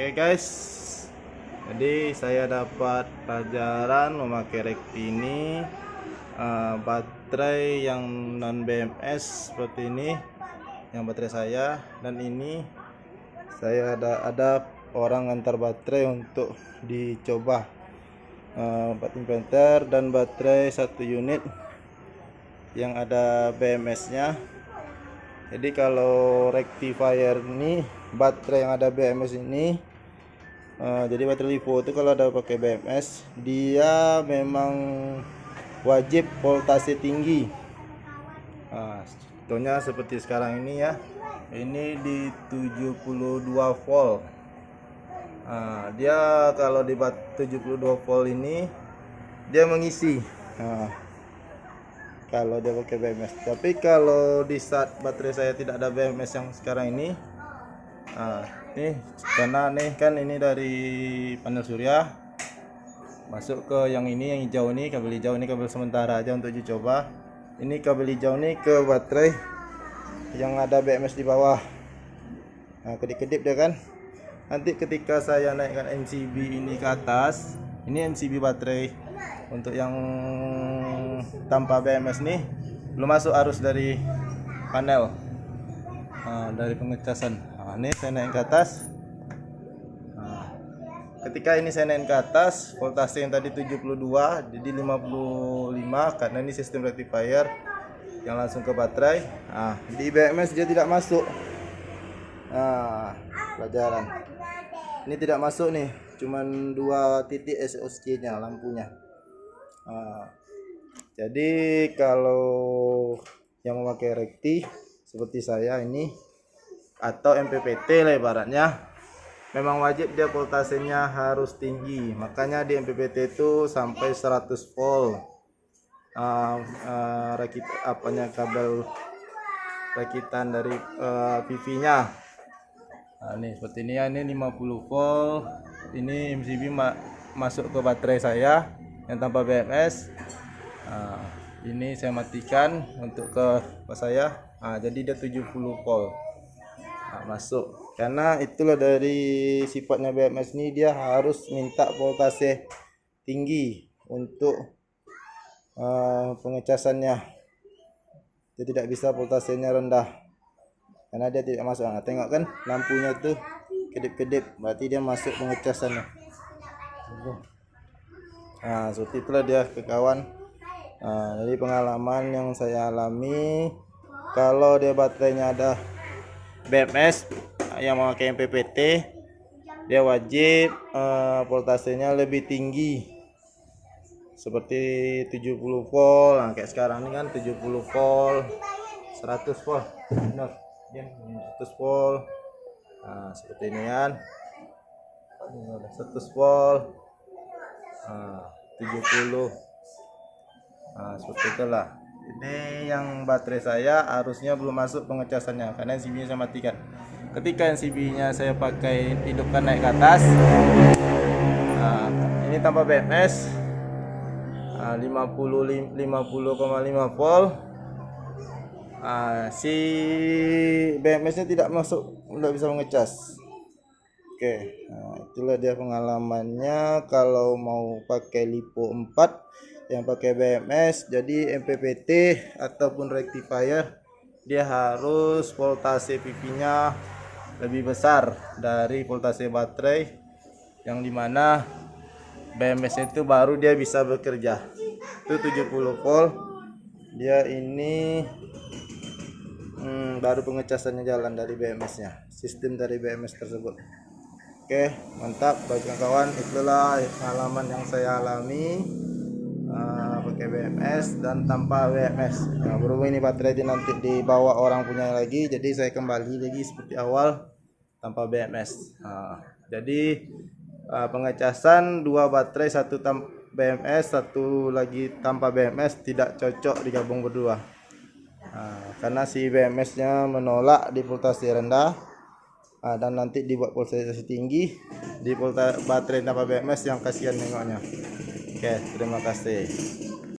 Oke guys, jadi saya dapat pelajaran memakai Rekti ini, baterai yang non BMS seperti ini, yang baterai saya. Dan ini saya ada orang antar baterai untuk dicoba, 4 inverter dan baterai 1 unit yang ada BMS nya. Jadi kalau rectifier ini, baterai yang ada BMS ini, jadi baterai LiPo itu kalau ada pakai BMS, dia memang wajib voltase tinggi. Contohnya seperti sekarang ini ya, ini di 72 volt. Dia kalau di 72 volt ini dia mengisi. Kalau dia pakai BMS, tapi kalau di saat baterai saya tidak ada BMS yang sekarang ini, nih karena nih kan ini dari panel surya masuk ke yang ini, yang hijau ini, kabel hijau ini kabel sementara aja untuk dicoba. Ini kabel hijau ini ke baterai yang ada BMS di bawah. Kedip-kedip dia kan. Nanti ketika saya naikkan MCB ini ke atas, ini MCB baterai untuk yang tanpa BMS nih belum masuk arus dari panel, dari pengecasan. Ini saya naik ke atas. Ketika ini saya naik ke atas, voltase yang tadi 72 jadi 55, karena ini sistem rectifier yang langsung ke baterai. Di BMS dia tidak masuk. Pelajaran ini tidak masuk nih, cuman 2 titik SOC nya lampunya. Jadi kalau yang memakai Rekti seperti saya ini atau MPPT lah ibaratnya, memang wajib dia voltasenya harus tinggi. Makanya di MPPT itu sampai 100 volt. Kabel rakitan dari PV nya. Nih seperti ini ya, ini 50 volt. Ini MCB masuk ke baterai saya yang tanpa BMS. Ini saya matikan untuk ke saya. Jadi dia 70 volt masuk, karena itulah dari sifatnya BMS ini, dia harus minta voltase tinggi untuk pengecasannya. Dia tidak bisa voltasenya rendah, karena dia tidak masuk. Tengok kan lampunya tuh kedip-kedip, berarti dia masuk pengecasannya. Seperti itulah dia ke kawan. Dari pengalaman yang saya alami, kalau dia baterainya ada BMS yang memakai MPPT, dia wajib voltasenya lebih tinggi, seperti 70 volt. Kayak sekarang ini kan 70 volt, 100 volt, benar, 100 volt. Seperti ini kan, 100 volt, 70. Seperti itulah. Ini yang baterai saya arusnya belum masuk pengecasannya, karena NCB nya saya matikan. Ketika NCB nya saya pakai hidupkan naik ke atas, ini tanpa BMS, 50,5 volt. Si BMS nya tidak masuk, tidak bisa mengecas. Itulah dia pengalamannya kalau mau pakai LiPo 4 yang pakai BMS. Jadi MPPT ataupun rectifier, dia harus voltase PV nya lebih besar dari voltase baterai, yang dimana BMS itu baru dia bisa bekerja. Itu 70 volt. Dia ini baru pengecasannya jalan dari BMS nya, sistem dari BMS tersebut. Mantap bagi kawan. Itulah pengalaman yang saya alami pakai BMS dan tanpa BMS. Berhubung ini baterai nanti dibawa orang punya lagi, jadi saya kembali lagi seperti awal tanpa BMS. Jadi pengecasan 2 baterai, 1 BMS, 1 lagi tanpa BMS, tidak cocok digabung berdua. Karena si BMS nya menolak di voltase rendah, dan nanti dibuat voltase tinggi di baterai tanpa BMS, yang kasihan nengoknya. Terima kasih.